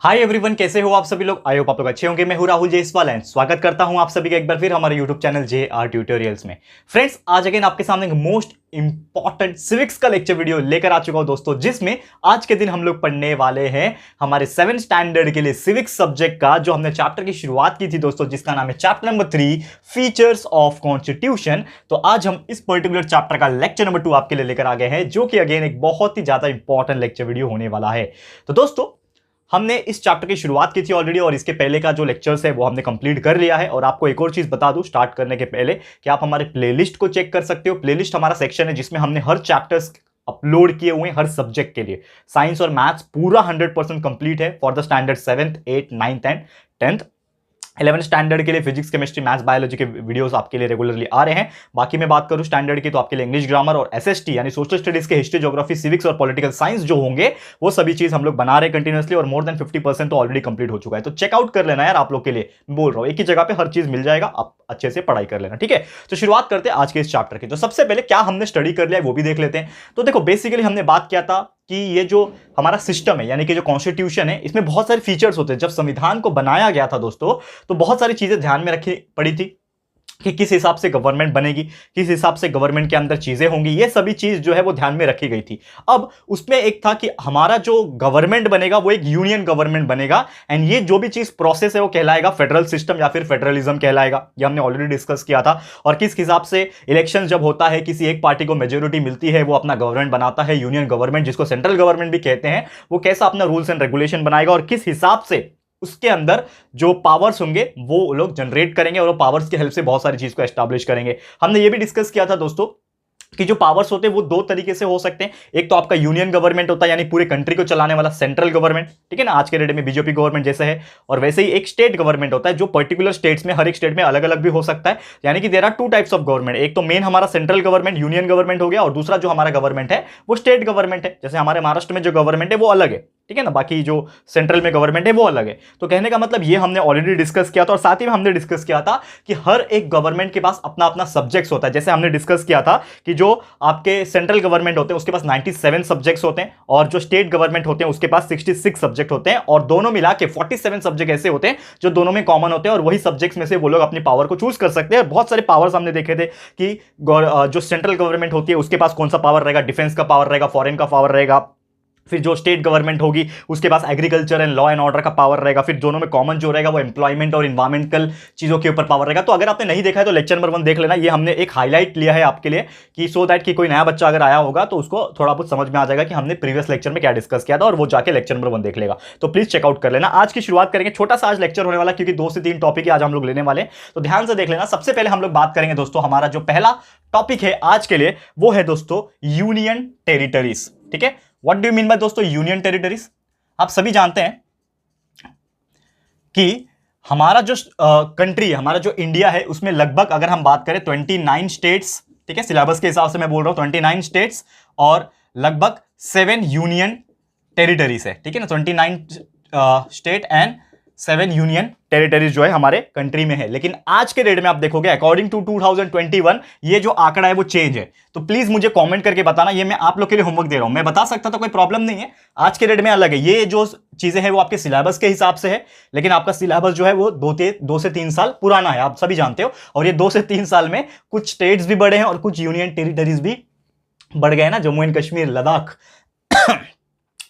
Hi everyone, कैसे हो आप सभी लोग। आई होप आप लोग अच्छे होंगे। मैं हूं राहुल जयसवाल एंड स्वागत करता हूं आप सभी का एक बार फिर हमारे यूट्यूब चैनल JR ट्यूटोरियल्स में। फ्रेंड्स, आज अगेन आपके सामने एक मोस्ट इंपॉर्टेंट सिविक्स का लेक्चर वीडियो लेकर आ चुका हूं दोस्तों, जिसमें आज के दिन हम लोग पढ़ने वाले हैं हमारे 7th स्टैंडर्ड के लिए सिविक्स सब्जेक्ट का जो हमने चैप्टर की शुरुआत की थी दोस्तों, जिसका नाम है chapter number 3 features of constitution. तो आज हम इस पर्टिकुलर चैप्टर का लेक्चर नंबर 2 आपके लिए लेकर आ गए हैं, जो कि अगेन एक बहुत ही ज्यादा इंपॉर्टेंट लेक्चर वीडियो होने वाला है। तो दोस्तों, हमने इस चैप्टर की शुरुआत की थी ऑलरेडी और इसके पहले का जो लेक्चर्स है वो हमने कंप्लीट कर लिया है। और आपको एक और चीज बता दूं स्टार्ट करने के पहले कि आप हमारे प्लेलिस्ट को चेक कर सकते हो। प्लेलिस्ट हमारा सेक्शन है जिसमें हमने हर चैप्टर्स अपलोड किए हुए हैं हर सब्जेक्ट के लिए। साइंस और मैथ्स पूरा 100% कंप्लीट है for the standard 7th 8th 9th and 10th। 11th standard के लिए फिजिक्स, केमिस्ट्री, मैथ्स, बायोलॉजी के वीडियोस आपके लिए रेगुलरली आ रहे हैं। बाकी मैं बात करूं स्टैंडर्ड की तो आपके लिए इंग्लिश ग्रामर और SST यानी सोशल स्टडीज के हिस्ट्री, ज्योग्राफी, सिविक्स और पॉलिटिकल साइंस जो होंगे वो सभी चीज हम लोग बना रहे हैं कंटिन्यूअसली और मोर देन 50% तो ऑलरेडी कंप्लीट हो चुका है। तो चेकआउट कर लेना यार, आप लोग के लिए बोल रहा हूं, एक ही जगह पे हर चीज मिल जाएगा, आप अच्छे से पढ़ाई कर लेना, ठीक है। तो शुरुआत करते हैं आज के इस चैप्टर की। तो सबसे पहले क्या हमने स्टडी कर लिया है वो भी देख लेते हैं। तो देखो, बेसिकली हमने बात किया था कि ये जो हमारा सिस्टम है यानी कि जो कॉन्स्टिट्यूशन है, इसमें बहुत सारे फीचर्स होते हैं। जब संविधान को बनाया गया था दोस्तों, तो बहुत सारी चीजें ध्यान में रखी पड़ी थी कि किस हिसाब से गवर्नमेंट बनेगी, किस हिसाब से गवर्नमेंट के अंदर चीजें होंगी, ये सभी चीज जो है वो ध्यान में रखी गई थी। अब उसमें एक था कि हमारा जो गवर्नमेंट बनेगा वो एक यूनियन गवर्नमेंट बनेगा एंड ये जो भी चीज प्रोसेस है वो कहलाएगा फेडरल सिस्टम या फिर फेडरलिज्म कहलाएगा। ये हमने ऑलरेडी डिस्कस किया था। और किस हिसाब से इलेक्शन जब होता है, किसी एक पार्टी को मेजोरिटी मिलती है, वो अपना गवर्नमेंट बनाता है, यूनियन गवर्नमेंट जिसको सेंट्रल गवर्नमेंट भी कहते हैं, वो कैसा अपना रूल्स एंड रेगुलेशन बनाएगा और किस हिसाब से उसके अंदर जो पावर्स होंगे वो लोग जनरेट करेंगे और वो पावर्स की हेल्प से बहुत सारी चीज को एस्टैब्लिश करेंगे। हमने ये भी डिस्कस किया था दोस्तों कि जो पावर्स होते हैं वो दो तरीके से हो सकते हैं। एक तो आपका यूनियन गवर्नमेंट होता है यानी पूरे कंट्री को चलाने वाला सेंट्रल गवर्नमेंट, ठीक है ना, आज के डेट में बीजेपी गवर्नमेंट जैसे है। और वैसे ही एक स्टेट गवर्नमेंट होता है जो पर्टिकुलर स्टेट्स में, हर एक स्टेट में अलग अलग भी हो सकता है। यानी कि there are 2 types of government. एक तो मेन हमारा सेंट्रल गवर्नमेंट यूनियन गवर्नमेंट हो गया और दूसरा जो हमारा गवर्नमेंट है वो स्टेट गवर्नमेंट है। जैसे हमारे महाराष्ट्र में जो गवर्नमेंट है वो अलग है, ठीक है ना, बाकी जो सेंट्रल में गवर्नमेंट है वो अलग है। तो कहने का मतलब ये हमने ऑलरेडी डिस्कस किया था। और साथ ही में हमने डिस्कस किया था कि हर एक गवर्नमेंट के पास अपना अपना सब्जेक्ट्स होता है। जैसे हमने डिस्कस किया था कि जो आपके सेंट्रल गवर्नमेंट होते हैं उसके पास 97 सब्जेक्ट्स होते हैं और जो स्टेट गवर्नमेंट होते हैं उसके पास 66 सब्जेक्ट होते हैं और दोनों मिला के 47 सब्जेक्ट ऐसे होते हैं जो दोनों में कॉमन होते हैं और वही सब्जेक्ट्स में से वो लोग अपनी पावर को चूज कर सकते हैं। बहुत सारे पावर्स हमने देखे थे कि जो सेंट्रल गवर्नमेंट होती है उसके पास कौन सा पावर रहेगा, डिफेंस का पावर रहेगा, फॉरेन का पावर रहेगा। फिर जो स्टेट गवर्नमेंट होगी उसके पास agriculture and law and order का पावर रहेगा। फिर दोनों में कॉमन जो रहेगा वो एम्प्लॉयमेंट और इन्वायरमेंटल चीजों के ऊपर पावर रहेगा। तो अगर आपने नहीं देखा है तो लेक्चर नंबर 1 देख लेना। ये हमने एक हाईलाइट लिया है आपके लिए कि सो दैट कि कोई नया बच्चा अगर आया होगा तो उसको थोड़ा बहुत समझ में आ जाएगा कि हमने प्रीवियस लेक्चर में क्या डिस्कस किया था और वो जाके लेक्चर नंबर 1 देख लेगा। तो प्लीज चेकआउट कर लेना। आज की शुरुआत करेंगे, छोटा सा आज लेक्चर होने वाला क्योंकि 2 से 3 टॉपिक आज हम लोग लेने वाले, तो ध्यान से देख लेना। सबसे पहले हम लोग बात करेंगे दोस्तों, हमारा जो पहला टॉपिक है आज के लिए वो है दोस्तों यूनियन टेरिटरीज, ठीक है। What do you mean by दोस्तों यूनियन टेरिटरीज? आप सभी जानते हैं कि हमारा जो कंट्री, हमारा जो इंडिया है उसमें लगभग अगर हम बात करें 29 स्टेट्स, ठीक है, सिलेबस के हिसाब से मैं बोल रहा हूं 29 स्टेट्स और लगभग 7 यूनियन टेरिटरीज है, ठीक है ना। 29 स्टेट एंड 7 यूनियन टेरिटरीज जो है हमारे कंट्री में है। लेकिन आज के डेट में आप देखोगे अकॉर्डिंग टू 2021 ये जो आंकड़ा है वो चेंज है। तो प्लीज मुझे कमेंट करके बताना। ये मैं आप लोग के लिए होमवर्क दे रहा हूं, मैं बता सकता तो कोई प्रॉब्लम नहीं है। आज के डेट में अलग है, ये जो चीजें हैं वो आपके सिलेबस के हिसाब से है, लेकिन आपका सिलेबस जो है वो 2 से 3 साल पुराना है, आप सभी जानते हो। और ये 2 से 3 साल में कुछ स्टेट्स भी बढ़े हैं और कुछ यूनियन टेरिटरीज भी बढ़ गए ना, जम्मू एंड कश्मीर, लद्दाख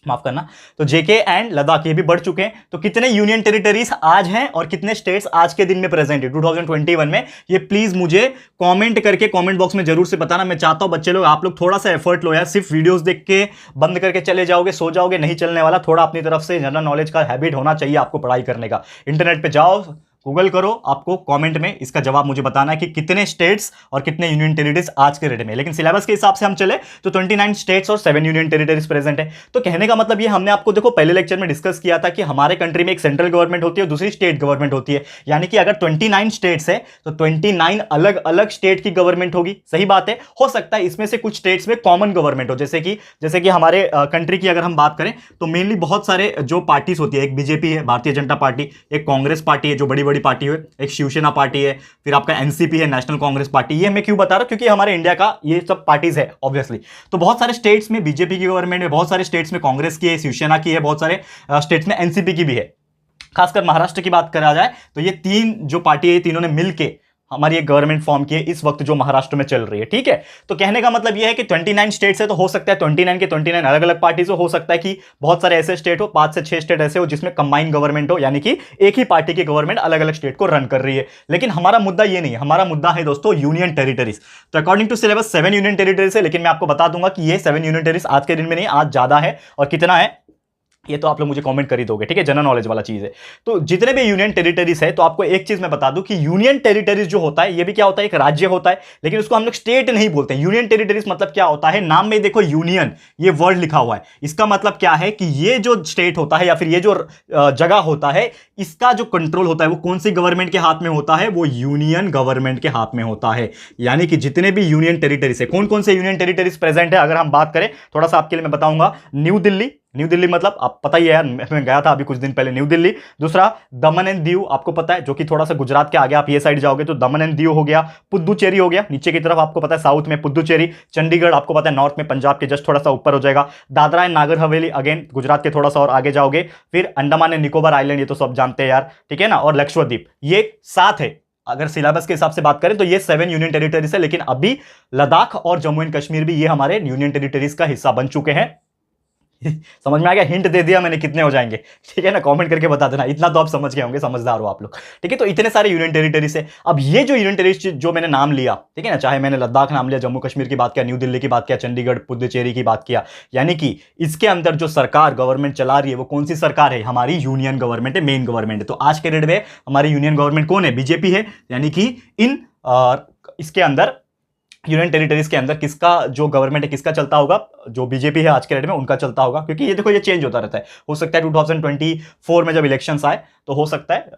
माफ करना, तो जेके एंड लद्दाख ये भी बढ़ चुके हैं। तो कितने यूनियन टेरिटरीज आज हैं और कितने स्टेट्स आज के दिन में प्रेजेंट है 2021 में, ये प्लीज मुझे कमेंट करके कमेंट बॉक्स में जरूर से बताना। मैं चाहता हूं बच्चे लोग आप लोग थोड़ा सा एफर्ट लो यार। सिर्फ वीडियोस देख के बंद करके चले जाओगे, सो जाओगे, नहीं चलने वाला। थोड़ा अपनी तरफ से जनरल नॉलेज का हैबिट होना चाहिए आपको पढ़ाई करने का। इंटरनेट पे जाओ, गूगल करो, आपको कमेंट में इसका जवाब मुझे बताना है कि कितने स्टेट्स और कितने यूनियन टेरिटरीज आज के डेट में। लेकिन सिलेबस के हिसाब से हम चले तो 29 स्टेट्स और 7 यूनियन टेरिटरीज प्रेजेंट है। तो कहने का मतलब ये हमने आपको देखो पहले लेक्चर में डिस्कस किया था कि हमारे कंट्री में एक सेंट्रल गवर्नमेंट होती है और दूसरी स्टेट गवर्नमेंट होती है। यानी कि अगर 29 स्टेट्स है तो 29 अलग अलग स्टेट की गवर्नमेंट होगी। सही बात है, हो सकता है इसमें से कुछ स्टेट्स में कॉमन गवर्नमेंट हो, जैसे कि हमारे कंट्री की अगर हम बात करें तो मेनली बहुत सारे जो पार्टीज होती है, एक बीजेपी है भारतीय जनता पार्टी, एक कांग्रेस पार्टी है जो बड़ी बड़ी पार्टी है, एक शिवसेना पार्टी है, फिर आपका एनसीपी है, नेशनल कांग्रेस पार्टी। ये मैं क्यों बता रहा हूं, क्योंकि हमारे इंडिया का ये सब पार्टीज है ऑब्वियसली। तो बहुत सारे स्टेट्स में बीजेपी की गवर्नमेंट है, बहुत सारे स्टेट्स में कांग्रेस की है, शिवसेना की है, बहुत सारे स्टेट्स में एनसीपी की भी है। खासकर महाराष्ट्र की बात करा जाए तो ये तीन जो पार्टी है, तीनों ने मिलकर हमारी एक गवर्नमेंट फॉर्म की है इस वक्त जो महाराष्ट्र में चल रही है। ठीक है, तो कहने का मतलब यह है कि 29 स्टेट्स है, तो हो सकता है 29 के 29 अलग अलग पार्टीज हो सकता है कि बहुत सारे ऐसे स्टेट हो, 5 से 6 स्टेट ऐसे हो जिसमें कंबाइंड गवर्नमेंट हो, यानी कि एक ही पार्टी की गवर्नमेंट अलग अलग स्टेट को रन कर रही है। लेकिन हमारा मुद्दा ये नहीं है, हमारा मुद्दा है दोस्तों यूनियन टेरिटरीज। तो according to syllabus 7 union territories है, लेकिन मैं आपको बता दूंगा कि ये 7 यूनियन टेरिटरीज आज के दिन में नहीं, आज ज्यादा है। और कितना है ये तो आप लोग मुझे कमेंट कर ही दोगे, ठीक है, जनरल नॉलेज वाला चीज है। तो जितने भी यूनियन टेरिटरीज है, तो आपको एक चीज मैं बता दूं कि यूनियन टेरिटरीज जो होता है ये भी क्या होता है, एक राज्य होता है, लेकिन उसको हम लोग स्टेट नहीं बोलते। यूनियन टेरिटरीज मतलब क्या होता है, नाम में देखो यूनियन ये वर्ड लिखा हुआ है, इसका मतलब क्या है कि ये जो स्टेट होता है या फिर ये जो जगह होता है, इसका जो कंट्रोल होता है वो कौन सी गवर्नमेंट के हाथ में होता है, वो यूनियन गवर्नमेंट के हाथ में होता है। यानी कि जितने भी यूनियन टेरिटरीज है, कौन कौन से यूनियन टेरिटरीज प्रेजेंट है, अगर हम बात करें थोड़ा सा आपके लिए मैं बताऊंगा। न्यू दिल्ली, न्यू दिल्ली मतलब आप पता ही है यार, मैं गया था अभी कुछ दिन पहले न्यू दिल्ली। दूसरा दमन एंड दीव, आपको पता है, जो कि थोड़ा सा गुजरात के आगे आप ये साइड जाओगे तो दमन एंड दीव हो गया। पुद्दुचेरी हो गया नीचे की तरफ, आपको पता है साउथ में पुद्दुचेरी। चंडीगढ़ आपको पता है नॉर्थ में, पंजाब के जस्ट थोड़ा सा ऊपर हो जाएगा। दादरा एंड नागर हवेली अगेन गुजरात के थोड़ा सा और आगे जाओगे। फिर अंडमान एंड निकोबार आइलैंड, ये तो सब जानते हैं यार, ठीक है ना। और लक्षद्वीप, ये 7 है। अगर सिलेबस के हिसाब से बात करें तो ये 7 यूनियन टेरिटरीज है, लेकिन अभी लद्दाख और जम्मू एंड कश्मीर भी ये हमारे यूनियन टेरिटरीज का हिस्सा बन चुके हैं। समझ में आ गया, हिंट दे दिया मैंने कितने हो जाएंगे, ठीक है ना, कमेंट करके बता देना, इतना तो आप समझ गए होंगे, समझदार हो आप लोग, ठीक है। तो इतने सारे यूनियन टेरिटरीज है। अब ये जो यूनियन टेरिटरी जो मैंने नाम लिया, ठीक है ना, चाहे मैंने लद्दाख नाम लिया, जम्मू कश्मीर की बात किया, न्यू दिल्ली की बात किया, चंडीगढ़ पुद्दुचेरी की बात किया, यानी कि इसके अंदर जो सरकार गवर्नमेंट चला रही है वो कौन सी सरकार है, हमारी यूनियन गवर्नमेंट है, मेन गवर्नमेंट है। तो आज के डेट में हमारी यूनियन गवर्नमेंट कौन है, बीजेपी है। यानी कि इसके अंदर यूनियन टेरिटरीज के अंदर किसका जो गवर्नमेंट है, किसका चलता होगा, जो बीजेपी है आज के डेट में उनका चलता होगा। क्योंकि ये देखो ये चेंज होता रहता है, हो सकता है 2024 में जब इलेक्शंस आए तो हो सकता है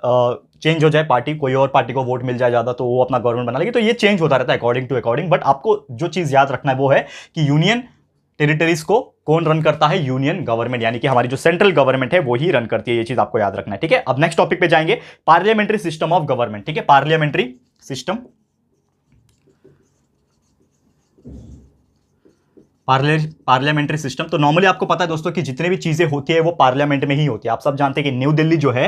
चेंज हो जाए पार्टी, कोई और पार्टी को वोट मिल जाए ज्यादा तो वो अपना गवर्नमेंट बना लेगी। तो ये चेंज होता रहता है अकॉर्डिंग टू अकॉर्डिंग। बट आपको जो चीज याद रखना है वो है कि यूनियन टेरिटरीज को कौन रन करता है, यूनियन गवर्नमेंट, यानी कि हमारी जो सेंट्रल गवर्नमेंट है वो ही रन करती है। ये चीज आपको याद रखना है, ठीक है। अब नेक्स्ट टॉपिक पे जाएंगे, पार्लियामेंट्री सिस्टम ऑफ गवर्नमेंट, ठीक है, पार्लियामेंट्री सिस्टम, पार्लियामेंट्री सिस्टम। तो नॉर्मली आपको पता है दोस्तों कि जितने भी चीजें होती है वो पार्लियामेंट में ही होती है। आप सब जानते हैं कि न्यू दिल्ली जो है,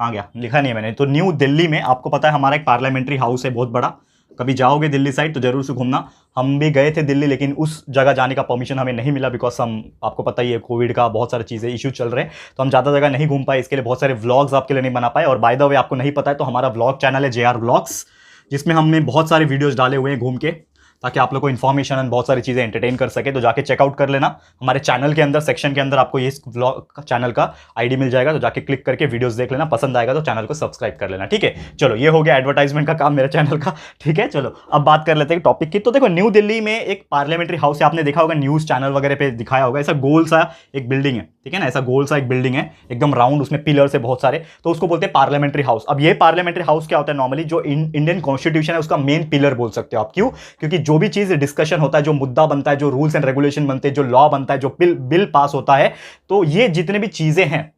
कहां गया, लिखा नहीं है मैंने, तो न्यू दिल्ली में आपको पता है हमारा एक पार्लियामेंट्री हाउस है बहुत बड़ा। कभी जाओगे दिल्ली साइड तो जरूर से घूमना। हम भी गए थे दिल्ली, लेकिन उस जगह जाने का परमिशन हमें नहीं मिला, बिकॉज हम, आपको पता ही है कोविड का बहुत सारी चीज़ें इशू चल रहे हैं, तो हम ज़्यादा जगह नहीं घूम पाए। इसके लिए बहुत सारे व्लॉग्स आपके लिए नहीं बना पाए। और बाय द वे आपको नहीं पता है तो हमारा व्लॉग चैनल है JR व्लॉग्स, जिसमें हमने बहुत सारे वीडियोज़ डाले हुए हैं घूम के, ताकि आप लोग को इन्फॉर्मेशन एंड बहुत सारी चीज़ें एंटरटेन कर सके। तो जाके चेकआउट कर लेना, हमारे चैनल के अंदर सेक्शन के अंदर आपको ये व्लॉग चैनल का आईडी मिल जाएगा, तो जाके क्लिक करके वीडियोस देख लेना, पसंद आएगा तो चैनल को सब्सक्राइब कर लेना, ठीक है। चलो ये हो गया एडवर्टाइजमेंट का काम मेरे चैनल का, ठीक है। चलो अब बात कर लेते हैं टॉपिक की। तो देखो न्यू दिल्ली में एक पार्लियामेंट्री हाउस है, आपने देखा होगा न्यूज़ चैनल वगैरह पे दिखाया होगा, ऐसा गोल सा एक बिल्डिंग है, ठीक है ना, ऐसा गोल सा एक बिल्डिंग है एकदम राउंड, उसमें पिलर से बहुत सारे, तो उसको बोलते हैं पार्लियामेंट्री हाउस। अब ये पार्लियामेंट्री हाउस क्या होता है, नॉर्मली जो इंडियन कॉन्स्टिट्यूशन है उसका मेन पिलर बोल सकते हो आप। क्यों? क्योंकि जो भी चीज डिस्कशन होता है, जो मुद्दा बनता है, जो रूल्स एंड रेगुलेशन बनते हैं, जो लॉ बनता है, जो बिल पास होता है, तो ये जितने भी चीजें हैं,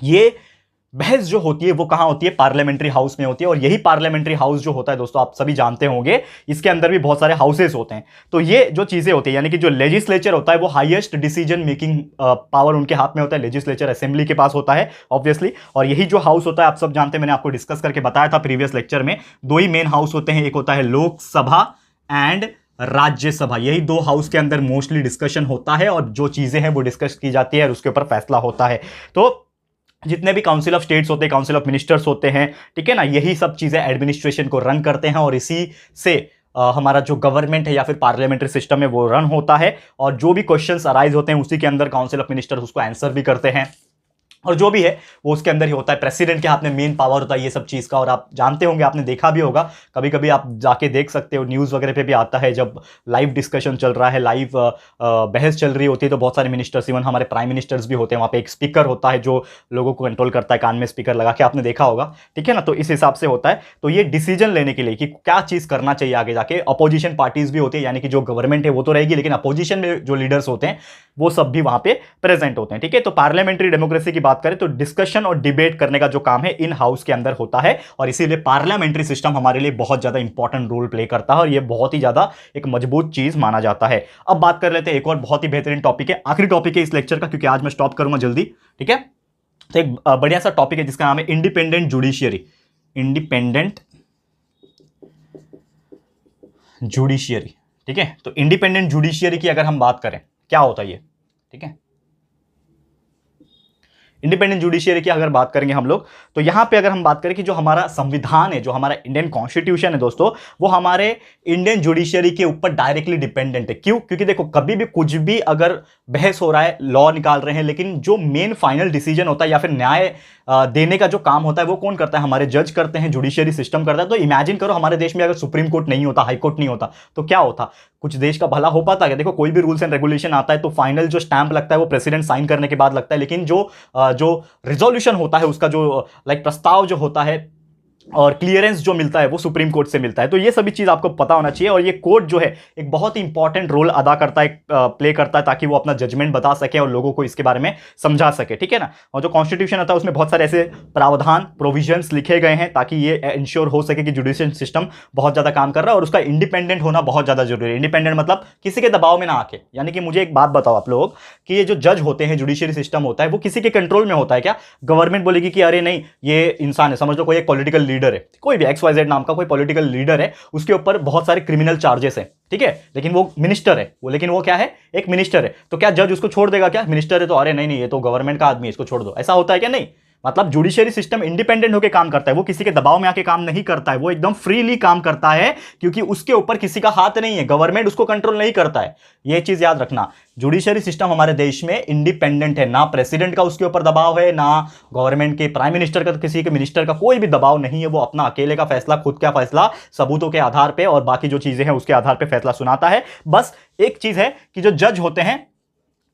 ये बहस जो होती है वो कहां होती है, पार्लियामेंट्री हाउस में होती है। और यही पार्लियामेंट्री हाउस जो होता है दोस्तों, आप सभी जानते होंगे, इसके अंदर भी बहुत सारे हाउसेस होते हैं। तो ये जो चीजें होती है, यानी कि जो लेजिस्लेचर होता है वो हाईएस्ट डिसीजन मेकिंग पावर उनके हाथ में होता है। लेजिस्लेचर असेंबली के पास होता है ऑब्वियसली। और यही जो हाउस होता है आप सब जानते हैं, मैंने आपको डिस्कस करके बताया था प्रीवियस लेक्चर में, दो ही मेन हाउस होते हैं, एक होता है लोकसभा एंड राज्यसभा। यही दो हाउस के अंदर मोस्टली डिस्कशन होता है और जो चीजें हैं वो डिस्कस की जाती है और उसके ऊपर फैसला होता है। तो जितने भी काउंसिल ऑफ स्टेट्स होते हैं, काउंसिल ऑफ मिनिस्टर्स होते हैं, ठीक है ना, यही सब चीजें एडमिनिस्ट्रेशन को रन करते हैं और इसी से हमारा जो गवर्नमेंट है या फिर पार्लियामेंट्री सिस्टम है वो रन होता है। और जो भी क्वेश्चंस अराइज होते हैं उसी के अंदर काउंसिल ऑफ मिनिस्टर्स उसको आंसर भी करते हैं, और जो भी है वो उसके अंदर ही होता है। प्रेसिडेंट के हाथ में मेन पावर होता है ये सब चीज़ का। और आप जानते होंगे, आपने देखा भी होगा, कभी कभी आप जाके देख सकते हो, न्यूज़ वगैरह पे भी आता है, जब लाइव डिस्कशन चल रहा है, लाइव बहस चल रही होती है, तो बहुत सारे मिनिस्टर्स, इवन हमारे प्राइम मिनिस्टर्स भी होते हैं, वहाँ पे एक स्पीकर होता है जो लोगों को कंट्रोल करता है, कान में स्पीकर लगा के, आपने देखा होगा, ठीक है ना। तो इस हिसाब से होता है। तो ये डिसीजन लेने के लिए कि क्या चीज़ करना चाहिए आगे जाके, अपोजिशन पार्टीज भी होती है, यानी कि जो गवर्नमेंट है वो तो रहेगी, लेकिन अपोजिशन में जो लीडर्स होते हैं वो सब भी वहाँ पे प्रेजेंट होते हैं, ठीक है। तो पार्लियामेंट्री डेमोक्रेसी की बात बात करें तो डिस्कशन और डिबेट करने का जो काम है इन हाउस के अंदर होता है, और इसीलिए पार्लियामेंट्री सिस्टम हमारे लिए बहुत ज्यादा इंपॉर्टेंट रोल प्ले करता है और ये बहुत ही ज्यादा एक मजबूत चीज माना जाता है। अब बात कर लेते हैं एक और बहुत ही बेहतरीन टॉपिक है, आखिरी टॉपिक है इस लेक्चर का, क्योंकि आज मैं स्टॉप करूंगा जल्दी, ठीक है। तो एक बढ़िया सा टॉपिक है जिसका नाम है इंडिपेंडेंट जुडिशियरी। इंडिपेंडेंट जुडिशियरी, ठीक है। तो इंडिपेंडेंट जुडिशियरी की अगर हम बात करें, क्या होता है ये, ठीक है। इंडिपेंडेंट जुडिशियरी की अगर बात करेंगे हम लोग, तो यहां पे अगर हम बात करें कि जो हमारा संविधान है, जो हमारा इंडियन कॉन्स्टिट्यूशन है दोस्तों, वो हमारे इंडियन जुडिशियरी के ऊपर डायरेक्टली डिपेंडेंट है। क्यों? क्योंकि देखो कभी भी कुछ भी अगर बहस हो रहा है, लॉ निकाल रहे हैं, लेकिन जो मेन फाइनल डिसीजन होता है या फिर न्याय देने का जो काम होता है वो कौन करता है? हमारे जज करते हैं, जुडिशियरी सिस्टम करता है। तो इमेजिन करो हमारे देश में अगर सुप्रीम कोर्ट नहीं होता, हाई कोर्ट नहीं होता, तो क्या होता? कुछ देश का भला हो पाता है? देखो कोई भी रूल्स एंड रेगुलेशन आता है तो फाइनल जो स्टैंप लगता है वो प्रेसिडेंट साइन करने के बाद लगता है, लेकिन जो रिजोल्यूशन होता है, उसका जो प्रस्ताव जो होता है और क्लियरेंस जो मिलता है वो सुप्रीम कोर्ट से मिलता है। तो ये सभी चीज आपको पता होना चाहिए, और ये कोर्ट जो है एक बहुत ही इंपॉर्टेंट रोल अदा करता है, प्ले करता है, ताकि वो अपना जजमेंट बता सके और लोगों को इसके बारे में समझा सके, ठीक है ना। और जो कॉन्स्टिट्यूशन होता है उसमें बहुत सारे ऐसे प्रावधान, प्रोविजंस लिखे गए हैं ताकि ये इंश्योर हो सके कि जुडिशियल सिस्टम बहुत ज्यादा काम कर रहा है और उसका इंडिपेंडेंट होना बहुत ज्यादा जरूरी है। इंडिपेंडेंट मतलब किसी के दबाव में ना आके, यानी कि मुझे एक बात बताओ आप लोग कि ये जो जज होते हैं, जुडिशियरी सिस्टम होता है, वो किसी के कंट्रोल में होता है क्या? गवर्नमेंट बोलेगी कि अरे नहीं ये इंसान है, समझ लो कोई एक पॉलिटिकल लीडर है, कोई भी XYZ नाम का कोई पॉलिटिकल लीडर है, उसके ऊपर बहुत सारे क्रिमिनल चार्जेस हैं, ठीक है, लेकिन वो मिनिस्टर है, लेकिन वो क्या है? एक मिनिस्टर है। तो क्या जज उसको छोड़ देगा क्या? मिनिस्टर है तो अरे नहीं नहीं ये तो गवर्नमेंट का आदमी है, इसको छोड़ दो, ऐसा होता है क्या? नहीं। मतलब जुडिशियरी सिस्टम इंडिपेंडेंट होकर काम करता है, वो किसी के दबाव में आके काम नहीं करता है, वो एकदम फ्रीली काम करता है, क्योंकि उसके ऊपर किसी का हाथ नहीं है, गवर्नमेंट उसको कंट्रोल नहीं करता है। ये चीज याद रखना, जुडिशियरी सिस्टम हमारे देश में इंडिपेंडेंट है, ना प्रेसिडेंट का उसके ऊपर दबाव है, ना गवर्नमेंट के प्राइम मिनिस्टर का, किसी के मिनिस्टर का कोई भी दबाव नहीं है। वो अपना अकेले का फैसला, खुद का फैसला सबूतों के आधार पर और बाकी जो चीजें हैं उसके आधार पर फैसला सुनाता है। बस एक चीज है कि जो जज होते हैं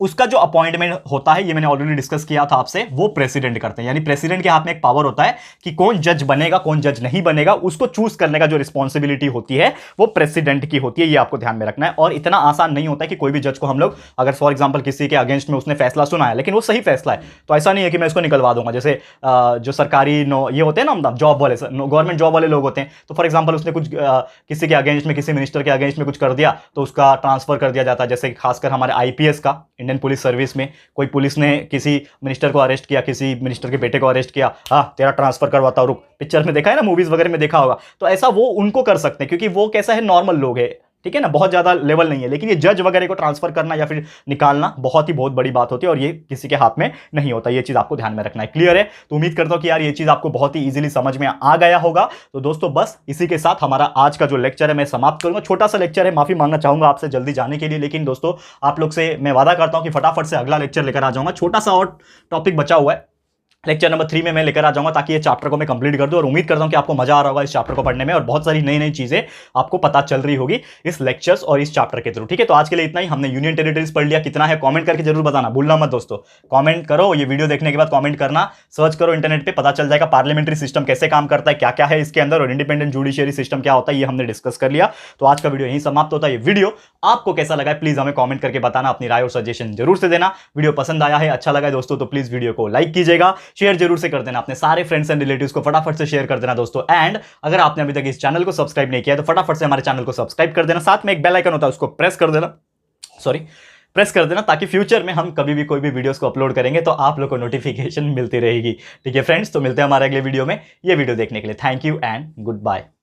उसका जो अपॉइंटमेंट होता है, ये मैंने ऑलरेडी डिस्कस किया था आपसे, वो प्रेसिडेंट करते हैं। यानी प्रेसिडेंट के हाथ में एक पावर होता है कि कौन जज बनेगा, कौन जज नहीं बनेगा, उसको चूज करने का जो रिस्पॉन्सिबिलिटी होती है वो प्रेसिडेंट की होती है। ये आपको ध्यान में रखना है। और इतना आसान नहीं होता है कि कोई भी जज को हम लोग, अगर फॉर एग्जाम्पल किसी के अगेंस्ट में उसने फैसला सुनाया लेकिन वो सही फैसला है, तो ऐसा नहीं है कि मैं उसको निकलवा दूंगा। जैसे जो सरकारी ये होते हैं ना, मतलब जॉब वाले, गवर्नमेंट जॉब वाले लोग होते हैं, तो फॉर एग्जाम्पल उसने कुछ किसी के अगेंस्ट में, किसी मिनिस्टर के अगेंस्ट में कुछ कर दिया तो उसका ट्रांसफर कर दिया जाता है। जैसे खासकर हमारे IPS का, इंडियन पुलिस सर्विस में कोई पुलिस ने किसी मिनिस्टर को अरेस्ट किया, किसी मिनिस्टर के बेटे को अरेस्ट किया, हाँ तेरा ट्रांसफर करवाता हूं, रुक। पिक्चर में देखा है ना, मूवीज वगैरह में देखा होगा। तो ऐसा वो उनको कर सकते हैं, क्योंकि वो कैसा है, नॉर्मल लोग है, ठीक है ना, बहुत ज्यादा लेवल नहीं है। लेकिन ये जज वगैरह को ट्रांसफर करना या फिर निकालना बहुत बड़ी बात होती है, और ये किसी के हाथ में नहीं होता। ये चीज आपको ध्यान में रखना है। क्लियर है? तो उम्मीद करता हूं कि यार ये चीज आपको बहुत ही इजीली समझ में आ गया होगा। तो दोस्तों बस इसी के साथ हमारा आज का जो लेक्चर है मैं समाप्त करूंगा। छोटा सा लेक्चर है, माफी मांगना चाहूंगा आपसे जल्दी जाने के लिए, लेकिन दोस्तों आप लोग से मैं वादा करता हूं कि फटाफट से अगला लेक्चर लेकर आ जाऊंगा। छोटा सा और टॉपिक बचा हुआ है, लेक्चर नंबर 3 में मैं लेकर आ जाऊंगा, ताकि ये चैप्टर को मैं कंप्लीट कर दूं। और उम्मीद करता हूं कि आपको मजा आ रहा होगा इस चैप्टर को पढ़ने में, और बहुत सारी नई नई चीजें आपको पता चल रही होगी इस लेक्चर्स और इस चैप्टर के थ्रू। ठीक है, तो आज के लिए इतना ही। हमने यूनियन टेरिटरीज पढ़ लिया, कितना है कमेंट करके जरूर बताना, भूलना मत दोस्तों। कमेंट करो, ये वीडियो देखने के बाद कमेंट करना, सर्च करो इंटरनेट पे, पता चल जाएगा पार्लियामेंट्री सिस्टम कैसे काम करता है, क्या क्या है इसके अंदर, और इंडिपेंडेंट जुडिशियरी सिस्टम क्या होता है, ये हमने डिस्कस कर लिया। तो आज का वीडियो यहीं समाप्त होता है। ये वीडियो आपको कैसा लगा है प्लीज हमें कमेंट करके बताना, अपनी राय और सजेशन जरूर से देना। वीडियो पसंद आया है, अच्छा लगा है दोस्तों, तो प्लीज वीडियो को लाइक कीजिएगा, शेयर जरूर से कर देना, अपने सारे फ्रेंड्स एंड रिलेटिव्स को फटाफट से शेयर कर देना दोस्तों। एंड अगर आपने अभी तक इस चैनल को सब्सक्राइब नहीं किया तो फटाफट से हमारे चैनल को सब्सक्राइब कर देना, साथ में एक बेल आइकन होता है उसको प्रेस कर देना, ताकि फ्यूचर में हम कभी भी कोई भी वीडियोस को अपलोड करेंगे तो आप लोग को नोटिफिकेशन मिलती रहेगी। ठीक है फ्रेंड्स, तो मिलते हैं हमारे अगले वीडियो में। ये वीडियो देखने के लिए thank you and good bye.